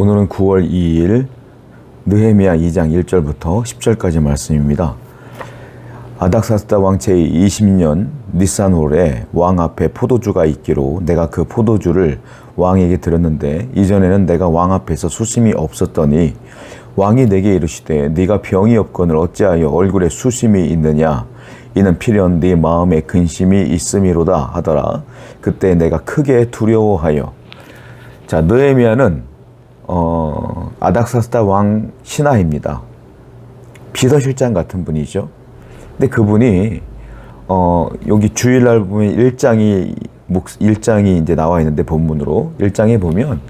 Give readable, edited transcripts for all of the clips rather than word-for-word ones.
오늘은 9월 2일 느헤미야 2장 1절부터 10절까지 말씀입니다. 아닥사스다 왕체의 20년 니산월에 왕 앞에 포도주가 있기로 내가 그 포도주를 왕에게 드렸는데 이전에는 내가 왕 앞에서 수심이 없었더니 왕이 내게 이르시되 네가 병이 없거늘 어찌하여 얼굴에 수심이 있느냐 이는 필연 네 마음에 근심이 있음이로다 하더라. 그때 내가 크게 두려워하여. 자, 느헤미야는 아닥사스다 왕 신하입니다. 비서실장 같은 분이죠. 근데 그분이 여기 주일날 보면 일장이 이제 나와 있는데 본문으로 일장에 보면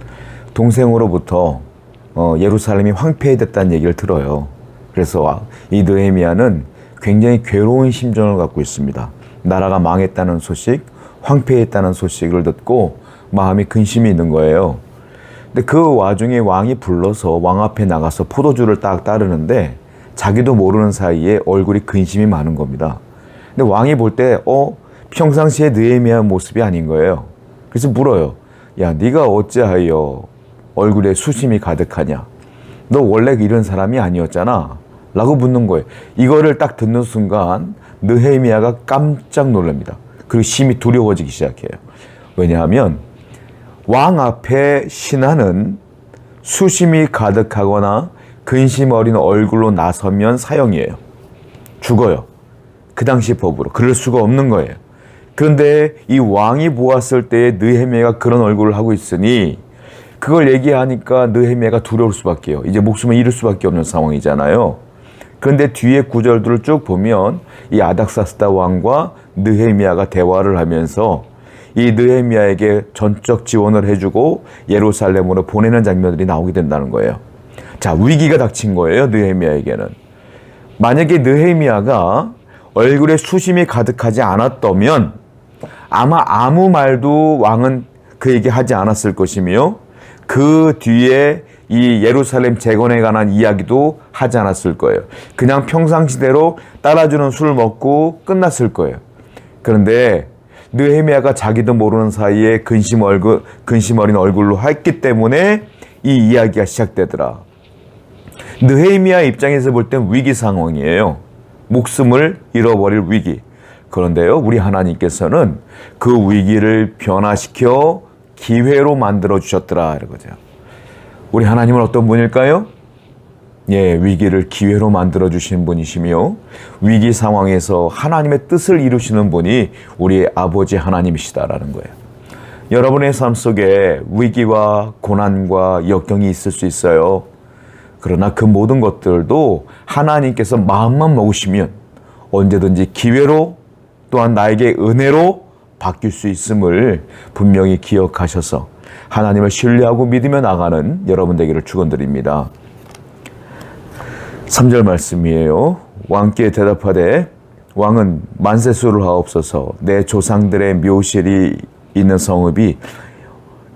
동생으로부터 예루살렘이 황폐해졌다는 얘기를 들어요. 그래서 이 느헤미야는 굉장히 괴로운 심정을 갖고 있습니다. 나라가 망했다는 소식, 황폐했다는 소식을 듣고 마음이 근심이 있는 거예요. 근데 그 와중에 왕이 불러서 왕 앞에 나가서 포도주를 딱 따르는데 자기도 모르는 사이에 얼굴이 근심이 많은 겁니다. 근데 왕이 볼 때 평상시에 느헤미야 모습이 아닌 거예요. 그래서 물어요. 야, 네가 어찌하여 얼굴에 수심이 가득하냐? 너 원래 이런 사람이 아니었잖아. 라고 묻는 거예요. 이거를 딱 듣는 순간 느헤미야가 깜짝 놀랍니다. 그리고 심히 두려워지기 시작해요. 왜냐하면 왕 앞에 신하는 수심이 가득하거나 근심 어린 얼굴로 나서면 사형이에요. 죽어요. 그 당시 법으로. 그럴 수가 없는 거예요. 그런데 이 왕이 보았을 때 느헤미야가 그런 얼굴을 하고 있으니 그걸 얘기하니까 느헤미야가 두려울 수밖에요. 이제 목숨을 잃을 수밖에 없는 상황이잖아요. 그런데 뒤에 구절들을 쭉 보면 이 아닥사스다 왕과 느헤미야가 대화를 하면서 이 느헤미야에게 전적 지원을 해주고 예루살렘으로 보내는 장면들이 나오게 된다는 거예요. 자, 위기가 닥친 거예요, 느헤미야에게는. 만약에 느헤미야가 얼굴에 수심이 가득하지 않았다면 아마 아무 말도 왕은 그에게 하지 않았을 것이며 그 뒤에 이 예루살렘 재건에 관한 이야기도 하지 않았을 거예요. 그냥 평상시대로 따라주는 술을 먹고 끝났을 거예요. 그런데 느헤미야가 자기도 모르는 사이에 근심 어린 얼굴로 했기 때문에 이 이야기가 시작되더라. 느헤미야 입장에서 볼 땐 위기 상황이에요. 목숨을 잃어버릴 위기. 그런데요, 우리 하나님께서는 그 위기를 변화시켜 기회로 만들어 주셨더라 이거죠. 우리 하나님은 어떤 분일까요? 예, 위기를 기회로 만들어 주시는 분이시며 위기 상황에서 하나님의 뜻을 이루시는 분이 우리 아버지 하나님이시다라는 거예요. 여러분의 삶 속에 위기와 고난과 역경이 있을 수 있어요. 그러나 그 모든 것들도 하나님께서 마음만 먹으시면 언제든지 기회로 또한 나에게 은혜로 바뀔 수 있음을 분명히 기억하셔서 하나님을 신뢰하고 믿으며 나가는 여러분 되기를 축원드립니다. 3절 말씀이에요. 왕께 대답하되 왕은 만세수를 하옵소서. 내 조상들의 묘실이 있는 성읍이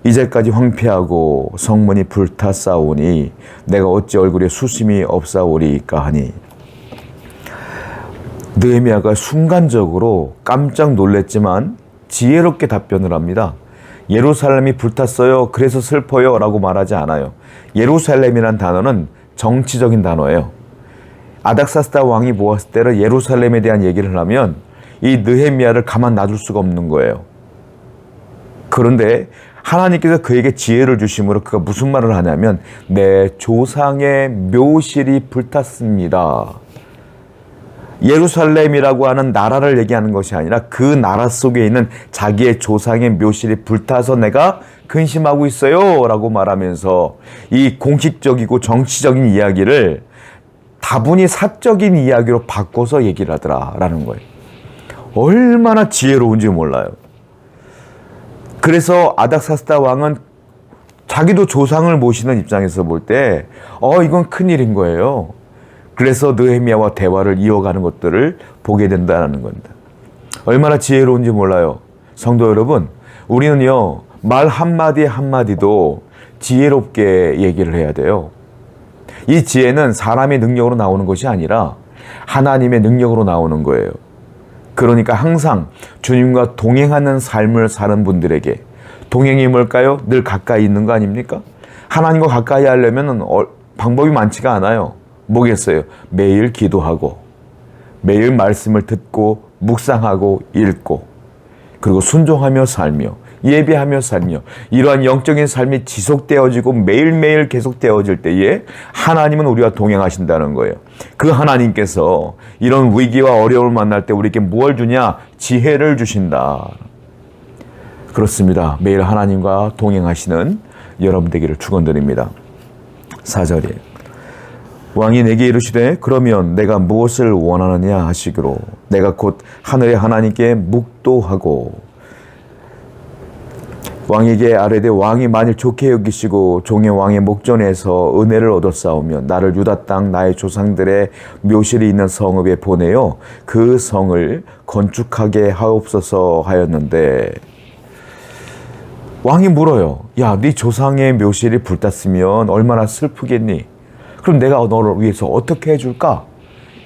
이제까지 황폐하고 성문이 불탔사오니 내가 어찌 얼굴에 수심이 없사오리까 하니. 느헤미야가 순간적으로 깜짝 놀랐지만 지혜롭게 답변을 합니다. 예루살렘이 불탔어요. 그래서 슬퍼요. 라고 말하지 않아요. 예루살렘이란 단어는 정치적인 단어예요. 아닥사스다 왕이 보았을 때는 예루살렘에 대한 얘기를 하면 이 느헤미야를 가만 놔둘 수가 없는 거예요. 그런데 하나님께서 그에게 지혜를 주심으로 그가 무슨 말을 하냐면 내 조상의 묘실이 불탔습니다. 예루살렘이라고 하는 나라를 얘기하는 것이 아니라 그 나라 속에 있는 자기의 조상의 묘실이 불타서 내가 근심하고 있어요 라고 말하면서 이 공식적이고 정치적인 이야기를 다분히 사적인 이야기로 바꿔서 얘기를 하더라라는 거예요. 얼마나 지혜로운지 몰라요. 그래서 아닥사스다 왕은 자기도 조상을 모시는 입장에서 볼 때 이건 큰일인 거예요. 그래서 느헤미야와 대화를 이어가는 것들을 보게 된다는 겁니다. 얼마나 지혜로운지 몰라요. 성도 여러분, 우리는요, 말 한마디 한마디도 지혜롭게 얘기를 해야 돼요. 이 지혜는 사람의 능력으로 나오는 것이 아니라 하나님의 능력으로 나오는 거예요. 그러니까 항상 주님과 동행하는 삶을 사는 분들에게 동행이 뭘까요? 늘 가까이 있는 거 아닙니까? 하나님과 가까이 하려면 방법이 많지가 않아요. 뭐겠어요? 매일 기도하고, 매일 말씀을 듣고, 묵상하고, 읽고, 그리고 순종하며 살며, 예배하며 살며, 이러한 영적인 삶이 지속되어지고 매일매일 계속되어질 때에 하나님은 우리와 동행하신다는 거예요. 그 하나님께서 이런 위기와 어려움을 만날 때 우리에게 뭘 주냐? 지혜를 주신다. 그렇습니다. 매일 하나님과 동행하시는 여러분 되기를 축원드립니다. 4절이에요. 왕이 내게 이르시되 그러면 내가 무엇을 원하느냐 하시기로 내가 곧 하늘의 하나님께 묵도하고 왕에게 아뢰되 왕이 만일 좋게 여기시고 종의 왕의 목전에서 은혜를 얻었사오면 나를 유다 땅 나의 조상들의 묘실이 있는 성읍에 보내어 그 성을 건축하게 하옵소서 하였는데 왕이 물어요. 야, 네 조상의 묘실이 불탔으면 얼마나 슬프겠니? 그럼 내가 너를 위해서 어떻게 해줄까?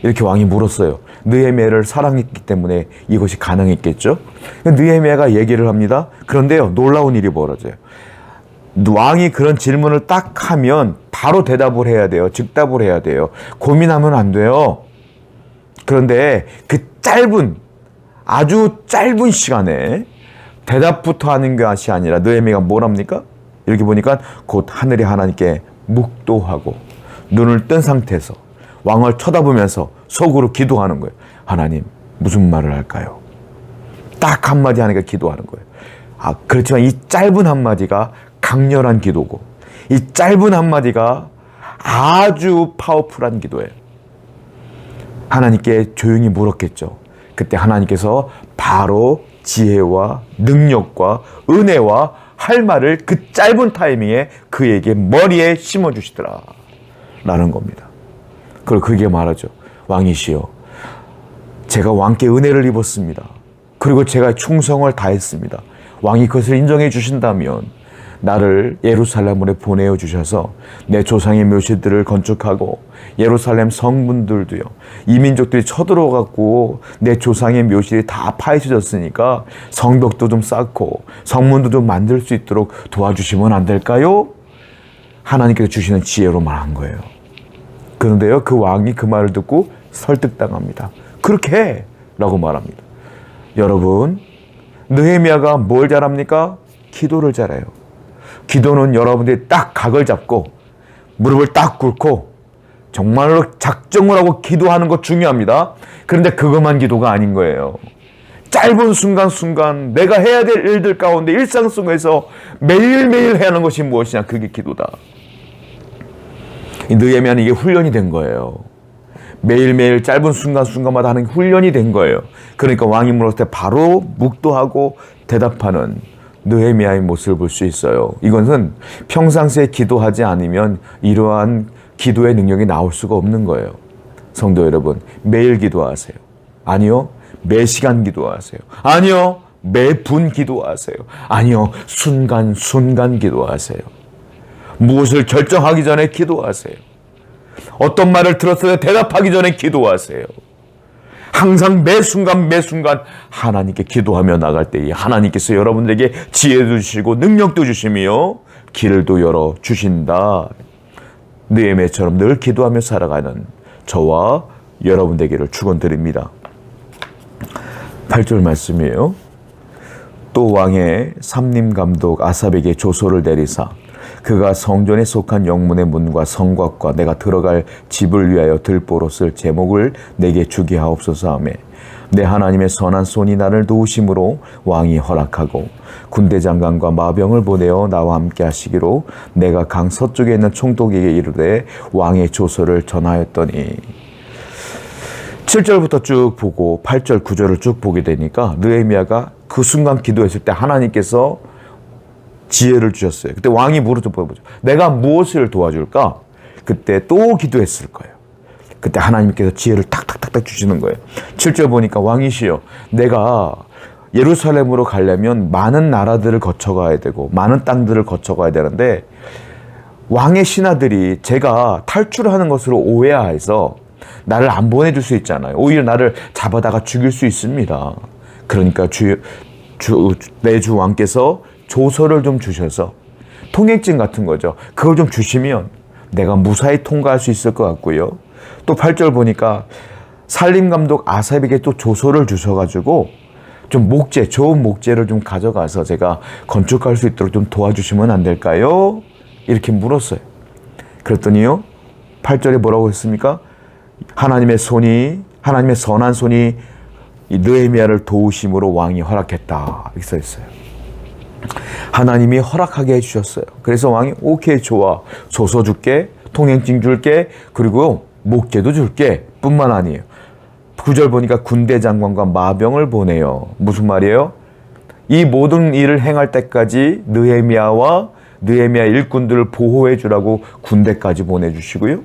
이렇게 왕이 물었어요. 느헤미야를 사랑했기 때문에 이것이 가능했겠죠. 느헤미야가 얘기를 합니다. 그런데요, 놀라운 일이 벌어져요. 왕이 그런 질문을 딱 하면 바로 대답을 해야 돼요. 즉답을 해야 돼요. 고민하면 안 돼요. 그런데 그 아주 짧은 시간에 대답부터 하는 것이 아니라 느헤미야가 뭘 합니까? 이렇게 보니까 곧 하늘의 하나님께 묵도하고 눈을 뜬 상태에서 왕을 쳐다보면서 속으로 기도하는 거예요. 하나님, 무슨 말을 할까요? 딱 한마디 하니까 기도하는 거예요. 그렇지만 이 짧은 한마디가 강렬한 기도고, 이 짧은 한마디가 아주 파워풀한 기도예요. 하나님께 조용히 물었겠죠. 그때 하나님께서 바로 지혜와 능력과 은혜와 할 말을 그 짧은 타이밍에 그에게 머리에 심어주시더라 라는 겁니다. 그리고 그게 말하죠. 왕이시여, 제가 왕께 은혜를 입었습니다. 그리고 제가 충성을 다했습니다. 왕이 그것을 인정해 주신다면 나를 예루살렘으로 보내어 주셔서 내 조상의 묘실들을 건축하고 예루살렘 성문들도요, 이민족들이 쳐들어갔고 내 조상의 묘실이 다 파헤쳐졌으니까 성벽도 좀 쌓고 성문도 좀 만들 수 있도록 도와주시면 안 될까요? 하나님께서 주시는 지혜로 말한 거예요. 그런데요, 그 왕이 그 말을 듣고 설득당합니다. 그렇게 해! 라고 말합니다. 여러분, 느헤미야가 뭘 잘합니까? 기도를 잘해요. 기도는 여러분들이 딱 각을 잡고 무릎을 딱 꿇고 정말로 작정을 하고 기도하는 거 중요합니다. 그런데 그것만 기도가 아닌 거예요. 짧은 순간순간 내가 해야 될 일들 가운데 일상 속에서 매일매일 해야 하는 것이 무엇이냐? 그게 기도다. 느헤미야는 이게 훈련이 된 거예요. 매일매일 짧은 순간순간마다 하는 훈련이 된 거예요. 그러니까 왕이 물었을 때 바로 묵도하고 대답하는 느헤미야의 모습을 볼 수 있어요. 이것은 평상시에 기도하지 않으면 이러한 기도의 능력이 나올 수가 없는 거예요. 성도 여러분, 매일 기도하세요. 아니요, 매 시간 기도하세요. 아니요, 매 분 기도하세요. 아니요, 순간순간 기도하세요. 무엇을 결정하기 전에 기도하세요. 어떤 말을 들었을 때 대답하기 전에 기도하세요. 항상 매 순간 하나님께 기도하며 나갈 때에 하나님께서 여러분들에게 지혜도 주시고 능력도 주시며 길도 열어 주신다. 느헤미야처럼 늘 기도하며 살아가는 저와 여러분 되기를 축원드립니다. 8절 말씀이에요. 또 왕의 삼림감독 아삽에게 조서를 내리사 그가 성전에 속한 영문의 문과 성곽과 내가 들어갈 집을 위하여 들보로 쓸 제목을 내게 주게 하옵소서 하며 내 하나님의 선한 손이 나를 도우심으로 왕이 허락하고 군대 장관과 마병을 보내어 나와 함께 하시기로 내가 강 서쪽에 있는 총독에게 이르되 왕의 조서를 전하였더니 7절부터 쭉 보고 8절 9절을 쭉 보게 되니까 느헤미야가 그 순간 기도했을 때 하나님께서 지혜를 주셨어요. 그때 왕이 물어보죠. 내가 무엇을 도와줄까? 그때 또 기도했을 거예요. 그때 하나님께서 지혜를 탁탁탁탁 주시는 거예요. 7절 보니까 왕이시여, 내가 예루살렘으로 가려면 많은 나라들을 거쳐가야 되고 많은 땅들을 거쳐가야 되는데 왕의 신하들이 제가 탈출하는 것으로 오해해서 나를 안 보내줄 수 있잖아요. 오히려 나를 잡아다가 죽일 수 있습니다. 그러니까 내 주 왕께서 조서를 좀 주셔서 통행증 같은 거죠. 그걸 좀 주시면 내가 무사히 통과할 수 있을 것 같고요. 또 8절 보니까 산림감독 아삽에게 또 조서를 주셔가지고 좀 목재, 좋은 목재를 좀 가져가서 제가 건축할 수 있도록 좀 도와주시면 안 될까요? 이렇게 물었어요. 그랬더니요, 8절에 뭐라고 했습니까? 하나님의 선한 손이 이 느헤미야를 도우심으로 왕이 허락했다. 이렇게 써 있어요. 하나님이 허락하게 해주셨어요. 그래서 왕이 오케이, 좋아. 조서 줄게, 통행증 줄게, 그리고 목재도 줄게 뿐만 아니에요. 9절 보니까 군대 장관과 마병을 보내요. 무슨 말이에요? 이 모든 일을 행할 때까지 느헤미야 일꾼들을 보호해 주라고 군대까지 보내주시고요.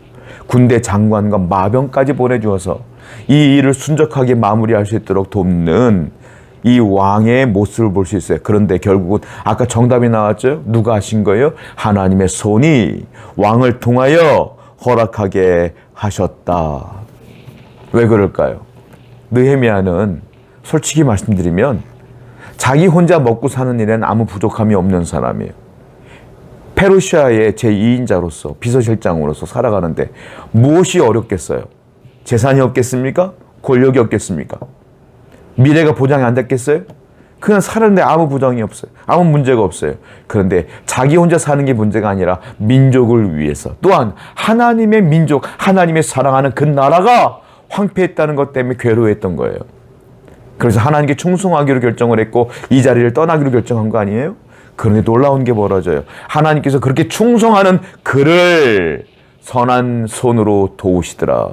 군대 장관과 마병까지 보내주어서 이 일을 순적하게 마무리할 수 있도록 돕는 이 왕의 모습을 볼 수 있어요. 그런데 결국은 아까 정답이 나왔죠? 누가 하신 거예요? 하나님의 손이 왕을 통하여 허락하게 하셨다. 왜 그럴까요? 느헤미야는 솔직히 말씀드리면 자기 혼자 먹고 사는 일에는 아무 부족함이 없는 사람이에요. 페르시아의 제2인자로서 비서실장으로서 살아가는데 무엇이 어렵겠어요? 재산이 없겠습니까? 권력이 없겠습니까? 미래가 보장이 안 됐겠어요? 그냥 사는데 아무 부정이 없어요. 아무 문제가 없어요. 그런데 자기 혼자 사는 게 문제가 아니라 민족을 위해서, 또한 하나님의 민족, 하나님의 사랑하는 그 나라가 황폐했다는 것 때문에 괴로워했던 거예요. 그래서 하나님께 충성하기로 결정을 했고 이 자리를 떠나기로 결정한 거 아니에요? 그런데 놀라운 게 벌어져요. 하나님께서 그렇게 충성하는 그를 선한 손으로 도우시더라.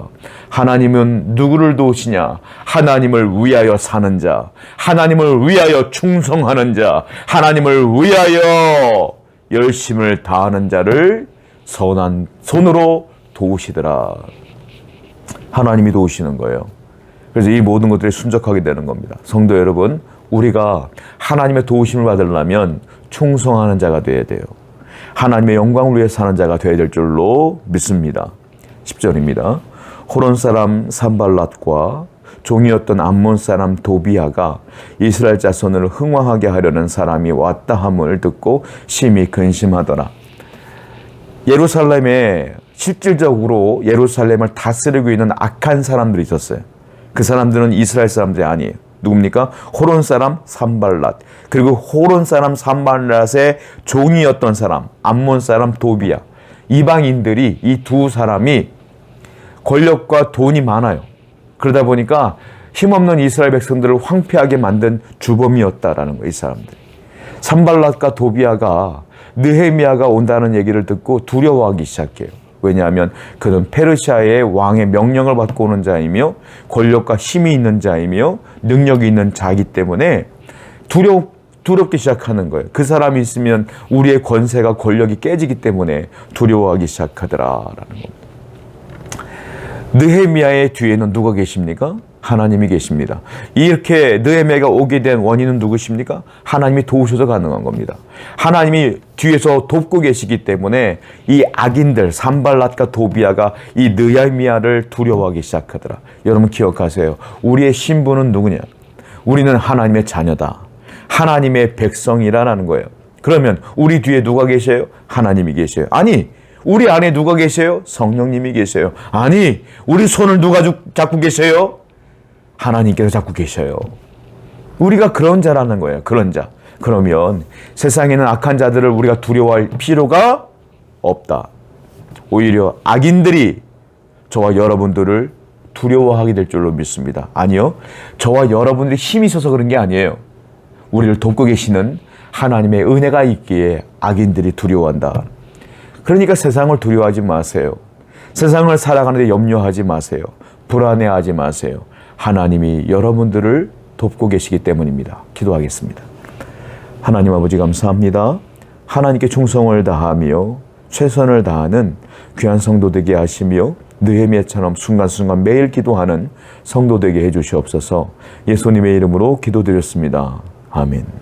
하나님은 누구를 도우시냐? 하나님을 위하여 사는 자, 하나님을 위하여 충성하는 자, 하나님을 위하여 열심을 다하는 자를 선한 손으로 도우시더라. 하나님이 도우시는 거예요. 그래서 이 모든 것들이 순적하게 되는 겁니다. 성도 여러분, 우리가 하나님의 도우심을 받으려면 충성하는 자가 되어야 돼요. 하나님의 영광을 위해 사는 자가 되어야 될 줄로 믿습니다. 10절입니다. 호론 사람 산발랏과 종이었던 암몬 사람 도비아가 이스라엘 자손을 흥왕하게 하려는 사람이 왔다 함을 듣고 심히 근심하더라. 예루살렘에 실질적으로 예루살렘을 다스리고 있는 악한 사람들이 있었어요. 그 사람들은 이스라엘 사람들이 아니에요. 누굽니까? 호론 사람 산발랏, 그리고 호론 사람 산발랏의 종이었던 사람 암몬 사람 도비아, 이방인들이 이 두 사람이 권력과 돈이 많아요. 그러다 보니까 힘없는 이스라엘 백성들을 황폐하게 만든 주범이었다라는 거예요. 이 사람들이. 산발랏과 도비아가 느헤미야가 온다는 얘기를 듣고 두려워하기 시작해요. 왜냐하면 그는 페르시아의 왕의 명령을 받고 오는 자이며 권력과 힘이 있는 자이며 능력이 있는 자이기 때문에 두렵기 시작하는 거예요. 그 사람이 있으면 우리의 권세가 권력이 깨지기 때문에 두려워하기 시작하더라라는 겁니다. 느헤미야의 뒤에는 누가 계십니까? 하나님이 계십니다. 이렇게 느헤미야가 오게 된 원인은 누구십니까? 하나님이 도우셔서 가능한 겁니다. 하나님이 뒤에서 돕고 계시기 때문에 이 악인들 산발랏과 도비아가 이 느헤미야를 두려워하기 시작하더라. 여러분 기억하세요. 우리의 신분은 누구냐? 우리는 하나님의 자녀다. 하나님의 백성이라는 거예요. 그러면 우리 뒤에 누가 계셔요? 하나님이 계셔요. 아니, 우리 안에 누가 계세요? 성령님이 계세요. 아니, 우리 손을 누가 잡고 계세요? 하나님께서 잡고 계셔요. 우리가 그런 자라는 거예요. 그런 자. 그러면 세상에는 악한 자들을 우리가 두려워할 필요가 없다. 오히려 악인들이 저와 여러분들을 두려워하게 될 줄로 믿습니다. 아니요. 저와 여러분들이 힘이 있어서 그런 게 아니에요. 우리를 돕고 계시는 하나님의 은혜가 있기에 악인들이 두려워한다. 그러니까 세상을 두려워하지 마세요. 세상을 살아가는데 염려하지 마세요. 불안해하지 마세요. 하나님이 여러분들을 돕고 계시기 때문입니다. 기도하겠습니다. 하나님 아버지 감사합니다. 하나님께 충성을 다하며 최선을 다하는 귀한 성도 되게 하시며 느헤미야처럼 순간순간 매일 기도하는 성도 되게 해주시옵소서. 예수님의 이름으로 기도드렸습니다. 아멘.